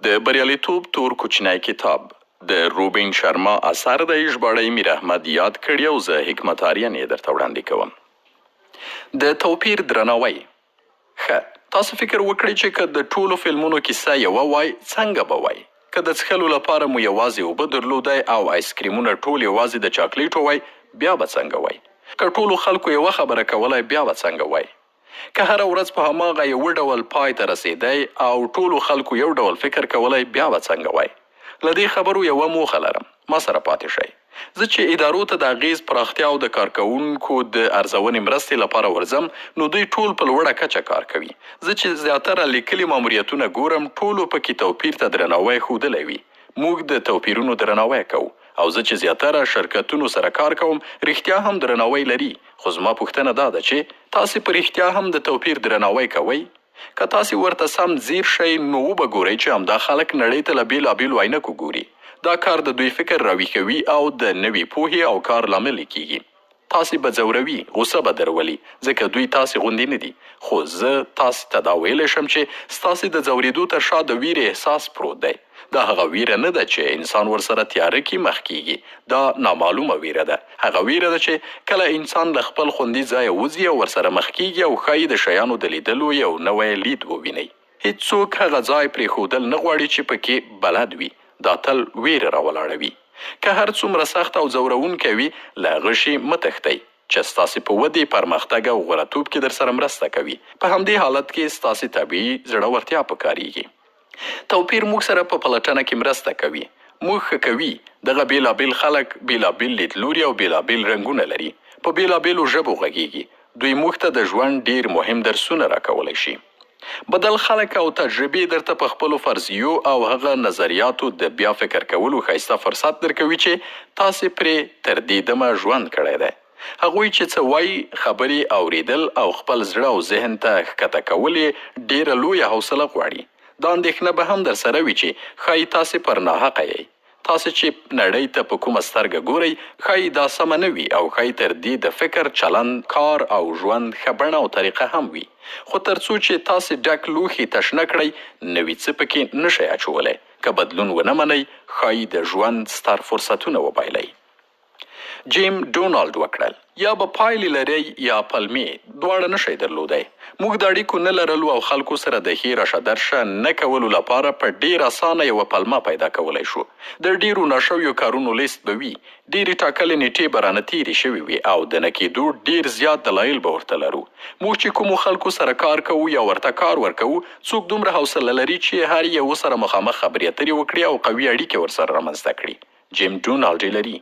د بریالیتوب تور کوچنی کتاب د روبین شرما اثر دی. ژباړی میر احمد یاد کړی او زه حکمت آریان یې درته وړاندې کوم. د توپیر درناوی. ښه، تاسو فکر وکړئ چې که د ټولو فلمونو کیسه یوه وای څنګه به وای؟ که د څښلو لپاره مو یوازې اوبه درلودی او آیسکریمونه ټول یوازې د چاکلیټو وای بیا به څنګه وای؟ که ټولو خلکو یوه خبره کولی بیا به څنګه وای؟ که هره ورځ په هماغه یو ډول پای ته رسیدی او ټولو خلکو یو ډول فکر کولی بیا به څنګه وای؟ له دې خبرو یوه موخه لرم، ما سره پاتې شئ. زه چې ادارو ته د اغیز پراختیا او د کارکوونکو د ارزونې مرستې لپاره ورځم نو دوی ټول په لوړه کچه کار کوي. زه چې زیاتره لیکلي ماموریتونه ګورم ټولو پکې توپیر ته درناوی ښودلی وي. موږ د توپیرونو درناوی کوو او زه چې زیاتره شرکتونو سره کار کوم رښتیا هم درناوی لري. خو زما پوښتنه دا ده چې تاسې په رښتیا هم د توپیر درناوی کوئ؟ که تاسې ورته سم ځیر شئ نو وبه ګورئ چې همدا خلک نړۍ ته له بېلابېلو عینکو ګوري. دا کار د دوی فکر راویښوي او د نوي پوهې او کار لامل کیږي. تاسې به ځوروي، غوسه به درولي ځکه دوی تاسې غوندې نه دي. خو زه تاسې ته دا ویلی شم چې ستاسې د ځورېدو تر شا د ویرې احساس پروت دی. دا هغه ویره نه ده چې انسان ورسره تیاره کې مخ کیږي. دا نامعلومه ویره ده. هغه ویره ده چې کله انسان له خپل خوندي ځایه وځي او ورسره مخ کیږي او ښایي د شیانو د لیدلو یو نوی لید ووینئ. هیڅوک هغه ځای پرېښودل نه غواړي چې پکې بلد وي. دا تل ویره راولاړوي. که هر څومره سخت او ځورونکی وي له هغه شي مه تښتئ چې ستاسې په ودې، پرمختګ او غوړتوب کې در سره مرسته کوي. په همدې حالت کې ستاسې طبیعي زړورتیا پکارېږي. توپیر موږ سره په پلټنه کې مرسته کوي. موږ ښه کوي. دغه بېلابېل خلک بېلابېل لیدلوري او بېلابېل رنګونه لري. په بېلابېلو ژبو غږیږي. دوی موږ ته د ژوند ډېر مهم درسونه راکولی شي. بدل خلک او تجربې درته په خپلو فرضیو او هغه نظریاتو د بیا فکر کولو ښایسته فرصت درکوي چې تاسې پرې تر دې دمه ژوند کړی دی. هغوی چې څه وایي، خبرې اوریدل او خپل زړه او ذهن ته ښکته کول یې ډېره لویه حوصله غواړي. دا اندېښنه به هم در سره وي چې ښایي تاسې پر ناحقه یئ. تاسې چې نړۍ ته په کومه سترګه ګورئ ښایي دا سمه نه وي او ښایي تر دې د فکر، چلند، کار او ژوند ښه بڼه او طریقه هم وي. خو تر څو چې تاسې ډک لوښي تش نه کړئ نوي څه پکې نه شئ اچولی. که بدلون ونه منئ ښایي د ژوند ستر فرصتونه وبایلئ. جیم ډونالډ وکړل. یا به پایلې لرئ یا پلمې، دواړه نشئ درلودی. موږ د اړیکو نه لرلو او خلکو سره د ښې راشه درشه نه کولو لپاره په ډېر اسانه یوه پلمه پیدا کولی شو. د ډېرو ناشویو کارونو لیست به وي. ډېرې ټاکلې نیټې به رانه تېرې شوې وي او د نه کېدو ډېر زیات دلایل به ورته لرو. موږ چې کومو خلکو سره کار کوو یا ورته کار ورکوو څوک دومره حوصله لري چې هر یو سره مخامخ خبرې اترې وکړي او قوي اړیکې ورسره رامنځته کړي. جیم ډونالډ لري.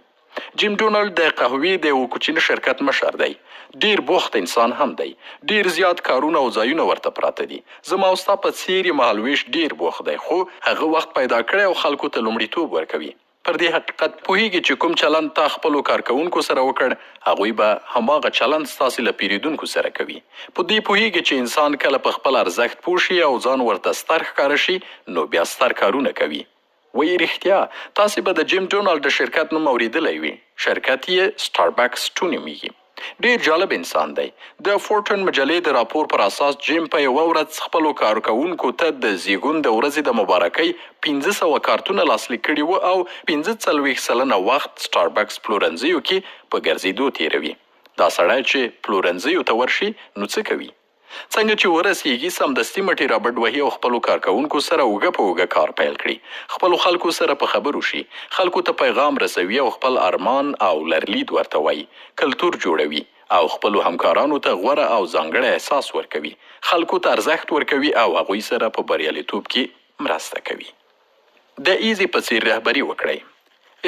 جیم ډونالډ د قهوې د یو کوچني شرکت مشر دی. ډېر بوخت انسان هم دی. ډېر زیات کارونه او ځایونه ورته پراته دي. زما او ستا په څېر یې مهالویش ډېر بوخت دی خو هغه وخت پیدا کړی او خلکو ته لومړیتوب ورکوي. پر دې حقیقت پوهیږي چې کوم چلند تا خپلو کارکوونکو سره وکړ هغوی به هماغه چلند ستاسې له پیرودونکو سره کوي. په دې پوهیږي چې انسان کله په خپل ارزښت پوه شي او ځان ورته ستر ښکاره شي نو بیا ستر کارونه کوي. وایي رښتیا تاسې به د جیم ډونالډ د شرکت نوم اورېدلی وي. شرکت یې سټاربکس 2 نومیږي. ډېر جالب انسان دی. د فورټون مجلې د راپور پر اساس جیم په یوه ورځ خپلو کارکوونکو ته د زیږون د ورځې د مبارکۍ 500 کارتونه لاسلیک کړي وو او 45 سلنه وخت سټاربکس پلورنځیو کې په ګرځېدو تېروي. دا سړی چې پلورنځیو ته ورشي نو څه کوي؟ څنګه چې ورسیږي سمدستي مټې رابډ وهي او خپلو کارکوونکو سره اوږه په اوږه کار پیل کړي. خپلو خلکو سره په خبرو شي، خلکو ته پیغام رسوي او خپل ارمان او لرلید ورته وایي. کلتور جوړوي او خپلو همکارانو ته غوره او ځانګړی احساس ورکوي. خلکو ته ارزښت ورکوي او هغوی سره په بریالیتوب کې مرسته کوي. د ایزي په څېر رهبري وکړئ.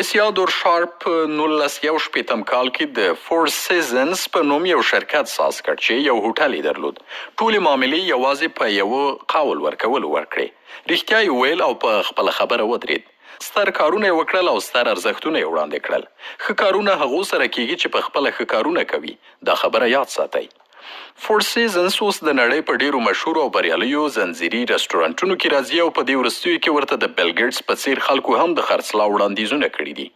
اسیادور شارپ په 1961 کال کې د فور سیزنز په نوم یو شرکت ساز کړ چې یو هوټل یې درلود. ټولې معاملې یوازې په یوه قول ورکولو ورکړې. رښتیا یې ویل او په خپله خبره ودرېد. ستر کارونه یې وکړل او ستر ارزښتونه یې وړاندې کړل. ښه کارونه هغو سره کیږي چې په خپله ښه کارونه کوي. دا خبره یاد ساتئ. فور سیزنز اوس د نړۍ په ډېرو مشهورو او بریالیو ځنځیري رسټورانټونو کې راځي او په دې وروستیو کې ورته د بیل ګیټس په څېر خلکو هم د خرڅلاو وړاندیزونه کړي دي.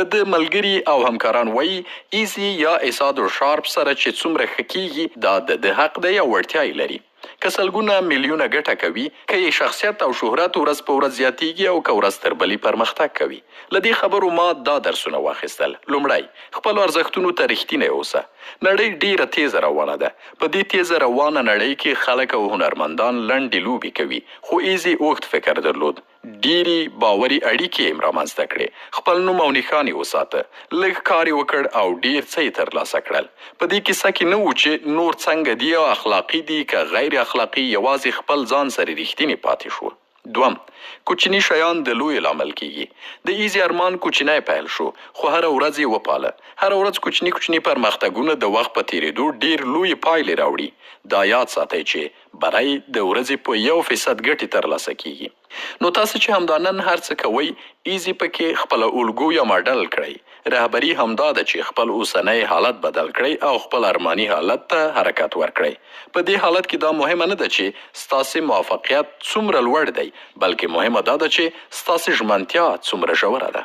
د ملګري او همکاران وایي ایزي یا اساد شارپ سره چې څومره ښه کیږي دا د حق دی او وړتیا یې لري. که سلګونه میلیونه ګټه کوي، که یې شخصیت او شهرت ورځ په ورځ زیاتیږي او که ورځ تر بلې پرمختګ کوي. له دې خبرو ما دا درسونه واخیستل. لومړی خپلو ارزښتونو ته رښتینی اوسه. نړۍ ډیره تیزه روانه ده. په دې تیزه روانه نړۍ کې خلک او هنرمندان لنډې لوبې کوي، خو ایزي اوږد فکر درلود. ډیرې باوري اړیکې یې رامنځته کړې. خپل نوم او نښان یې وساته. لږ کار یې وکړ او ډیر څه یې ترلاسه کړل. په دې کیسه کې نه و چې نور څنګه دي او اخلاقي دي که غیر اخلاقي، یوازې خپل ځان سره رښتینی پاتې شو. دوم، کوچني شیان د لوی لامل کیږي. د ایزي ارمان کوچنی پیل شو، خو هره ورځ یې وپاله. هره ورځ کوچني کوچني پرمختګونه د وخت په تیریدو ډیر لوی پایلې راوړي. دا یاد ساتئ چې بری د ورځې په 1% ګټې ترلاسه کیږي. نو تاسو چې همدا نن هر څه کوئ، ایزي پکې خپله الګو یا ماډل کړئ. رهبري همدا ده چې خپل اوسنی حالت بدل کړئ او خپل ارماني حالت ته حرکت ورکړئ. په دې حالت کې دا مهمه نه ده چې ستاسې موفقیت څومره لوړ دی، بلکې مهمه دا ده چې ستاسې ژمنتیا څومره ژوره ده.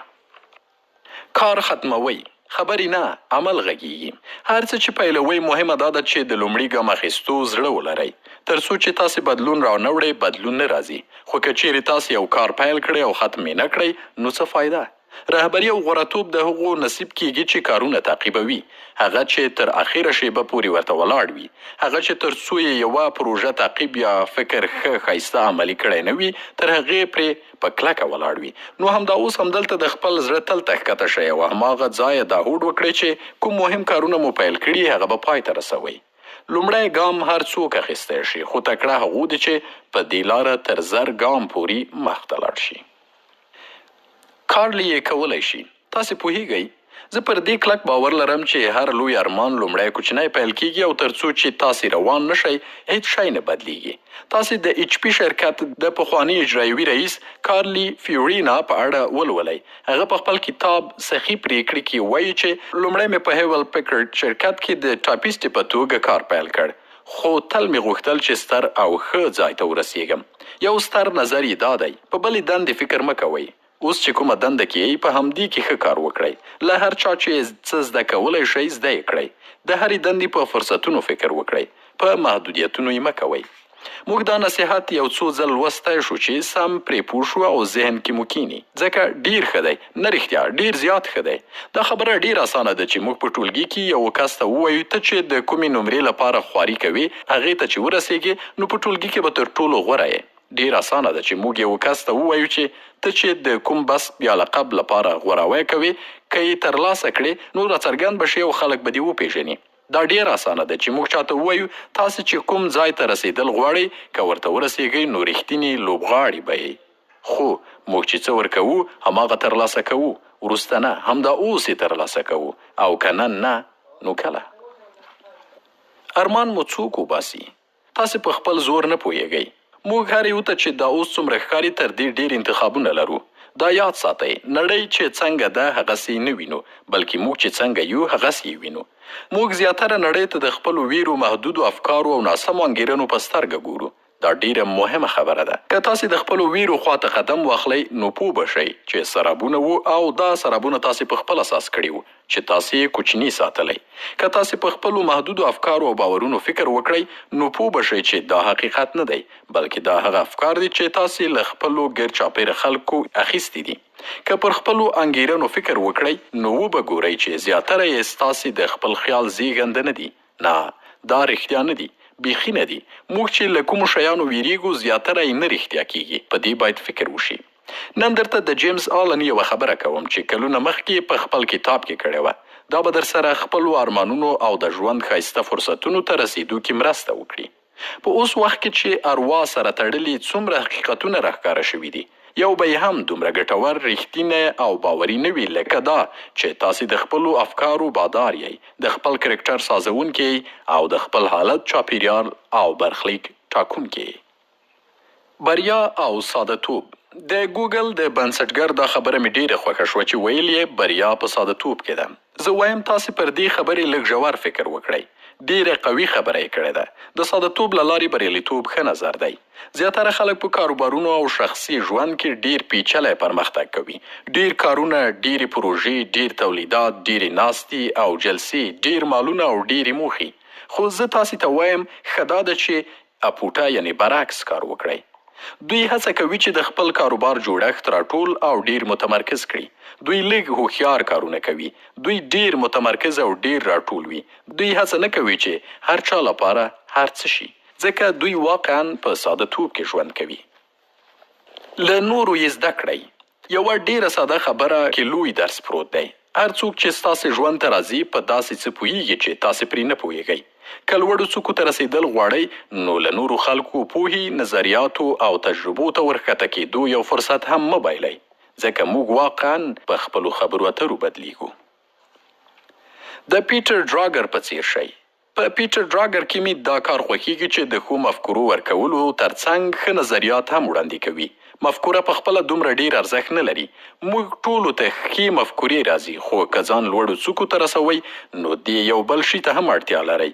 کار ختموئ، خبرې نه، عمل غږیږي. هر څه چې پیلوئ مهمه دا ده چې د لومړي ګام اخیستو زړه ولرئ. تر څو چې تاسې بدلون رانوړئ، بدلون نه راځي. خو که چیرې تاسې یو کار پیل کړئ او ختم یې نه کړئ، نو څه فایده؟ رهبري او غوړتوب د هغو نصیب کیږي چې کارونه تعقیبوي، هغه چې تر اخیره شیبه پورې ورته ولاړ وي، هغه چې تر څو یې یوه پروژه تعقیب یا فکر ښه ښایسته عملي کړی نه وي، تر هغې پرې په کلکه ولاړ وي. نو همدا اوس همدلته د خپل زړه تل ته ښکته شئ او هماغه ځایه دا هوډ وکړئ چې کوم مهم کارونه مو پیل کړي هغه به پای ته رسوئ. لومړی ګام هر څوک اخیستی شي، خو تکړه هغو دي چې په دې لاره تر زر ګام پورې مخته لاړ شي. کارلی یې کولی شي. تاسې پوهیږئ، زه پر دې کلک باور لرم چې هر لوی ارمان لومړی کوچنی پیل کیږي او تر څو چې تاسې روان نشئ، هیڅ شی نه بدلیږي. تاسې د ایچ پی شرکت د پخواني اجرایوي رئیس کارلی فیورینا په اړه ولولئ. هغه په خپل کتاب سخي پریکړې کې وایي چې لومړی مې په هیول پکرډ شرکت کې د ټایپیسټې په توګه کار پیل کړ، خو تل مې غوښتل چې ستر او ښه ځای ته ورسیږم. یو ستر نظر یې دا دی، په بلې دندې فکر مه کوئ. اوس چې کومه دنده کې یې، په همدې کې ښه کار وکړئ. له هر چا چې څه زده کولی شئ، زده یې کړئ. د هرې دندې په فرصتونو فکر وکړئ، په محدودیتونو یې مه کوئ. موږ دا نصیحت یو څو ځل لوستی شو چې سم پرې پوه شو او ذهن کې مو کیني، ځکه ډیر ښه دی. نه رښتیا، ډیر زیات ښه دی. دا خبره ډیر اسانه ده چې موږ په ټولګي کې یو کس ته ووایو ته چې د کومې نمرې لپاره خواري کوي، هغې ته چې ورسیږي نو په ټولګي کې به تر ټولو غوره یې. ډیر اسانه ده چې موږ یو کس ته ووایو چې ته چې د کوم بس یا لقب لپاره غوراوی کوي، که یې ترلاسه کړې نو راڅرګند به شي او خلک به دې وپېژني. دا ډیر اسانه ده چې موږ چاته ووایو تاسې چې کوم ځای ته رسیدل غواړئ، که ورته ورسیږئ نو رښتینې لوبغاړي به یې. خو موږ چې څه ورکوو هماغه ترلاسه کوو. وروسته نه، همدا اوس یې ترلاسه کوو، او که نن نه نو کله. ارمان مو څوک وباسي؟ تاسې په خپل زور نه پوهیږئ. موږ هر یو ته چې دا اوس څومره ښکاري تر دې ډېر انتخابونه لرو. دا یاد ساتئ، نړۍ چې څنګه ده هغسې نه وینو، بلکې موږ چې څنګه یو هغسې یې وینو. موږ زیاتره نړۍ ته د خپلو ویرو، محدودو افکارو او ناسمو انګیرنو په سترګه ګورو. دا ډیره مهمه خبره ده. که تاسې د خپلو ویرو خواته قدم واخلئ نو پوه به شئ چې سرابونه وو او دا سرابونه تاسې په خپل اساس کړي وو چې تاسې یې کوچني ساتلی. که تاسې په خپلو محدودو افکارو او باورونو فکر وکړئ نو پوه به شئ چې دا حقیقت نه دی، بلکې دا هغه افکار دي چې تاسې له خپلو ګرد چاپېره خلکو اخیستي دي. که پر خپلو انګیرنو فکر وکړئ نو وبه ګورئ چې زیاتره یې ستاسې د خپل خیال زیږنده نه دي. نه، دا رښتیا نه دي، بیخي نه دي. موږ چې له کومو شیانو ویریږو زیاتره یې نه رښتیا کیږي. په دې باید فکر وشي. نن درته د جیمز آلن یوه خبره کوم چې کلونه مخکې په خپل کتاب کې کړې وه. دا به در سره خپلو ارمانونو او د ژوند ښایسته فرصتونو ته رسیدو کې مرسته وکړي. په اوس وخت کې چې اروا سره تړلي څومره حقیقتونه راښکاره شوي دي، یو به یې هم دومره ګټور، رښتینی او باوري نه وي لکه دا چې تاسې د خپلو افکارو بادار یئ، د خپل کرکټر سازونکي او د خپل حالت، چاپیریال او برخلیک ټاکونکي. بریا او ساده توب. د ګوګل د بنسټګر دا خبره مې ډیره خوښه شوه چې ویل یې بریا په ساده توب کې ده. زه وایم تاسې پر دې خبرې لږ ژور فکر وکړئ. ډېره قوي خبره یې کړې ده. د سادهتوب له لارې بریالیتوب ښه نظر دی. زیاتره خلک په کاروبارونو او شخصي ژوند کې ډېر پیچلی پرمختګ کوي. ډېر کارونه، ډېرې پروژې، ډېر تولیدات، ډېرې ناستې او جلسې، ډېر مالونه او ډېرې موخې. خو زه تاسې ته وایم ښه دا ده چې اپوټه یعنې برعکس کار وکړئ. دوی هڅه کوي چې د خپل کاروبار جوړښت راټول او ډیر متمرکز کړي. دوی لږ هوښیار کارونه کوي. دوی ډیر متمرکز او ډیر راټول وي. دوی هڅه نه کوي چې هر چا لپاره هر څه شي، ځکه دوی واقعا په سادهتوب کې ژوند کوي. له نورو یې زده کړئ. یوه ډیره ساده خبره کې لوی درس پروت دی. هر څوک چې ستاسې ژوند ته راځي په داسې څه پوهیږي چې تاسې پرې نه پوهیږئ. که لوړو څوکو ته رسیدل غواړئ نو له نورو خلکو پوهې، نظریاتو او تجربو ته ورښکته کېدو یو فرصت هم مه بایلئ، ځکه موږ واقعا په خپلو خبرو اترو بدلیږو. د پیټر ډراګر په څیر شئ. په پیټر ډراګر کې مې دا کار خوښیږي چې د ښو مفکورو ورکولو ترڅنګ ښه نظریات هم وړاندې کوي. مفکوره په خپله دومره ډیر ارزښت نه لري. موږ ټولو ته ښې مفکورې راځي، خو که ځان لوړو څوکو ته رسوئ نو دې یو بل شي ته هم اړتیا لرئ،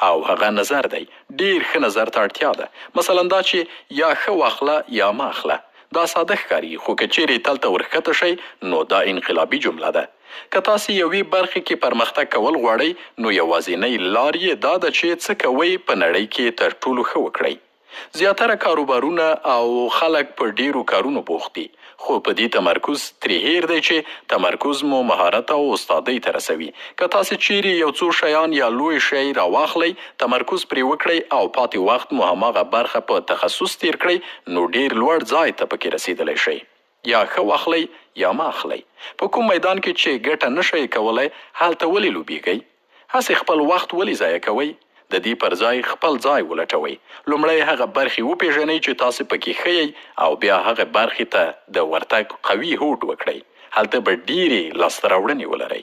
او هغه نظر دی. ډیر ښه نظر ته اړتیا ده. مثلا دا چې یا ښه واخله یا مه اخله. دا ساده ښکاري، خو که چیرې تلته ورښکته شئ نو دا انقلابي جمله ده. که تاسې یوې برخې کې پرمختګ کول غواړئ نو یوازینۍ لار یې دا ده چې څه کوئ په نړۍ کې تر ټولو ښه وکړئ. زیاتره کاروبارونه او خلک په ډیرو کارونو بوخت دي، خو په دې تمرکز ترې هیر دی چې تمرکز مو مهارت او استادۍ ته رسوي. که تاسې چیرې یو څو شیان یا لوی شی راواخلئ، تمرکز پرې وکړئ او پاتې وخت مو هماغه برخه په تخصص تیر کړئ نو ډیر لوړ ځای ته پکې رسیدلی شئ. یا ښه واخلئ یا مه اخلئ. په کوم میدان کې چې ګټه نه شئ کولی هلته ولې لوبیږئ؟ هسې خپل وخت ولې ضایع کوئ؟ د دې پر ځای خپل ځای ولټوئ. لومړی هغه برخې وپېژنئ چې تاسې پکې ښه یئ او بیا هغه برخې ته د ورتګ قوي هوډ وکړئ. هلته به ډیرې لاسته راوړنې ولرئ.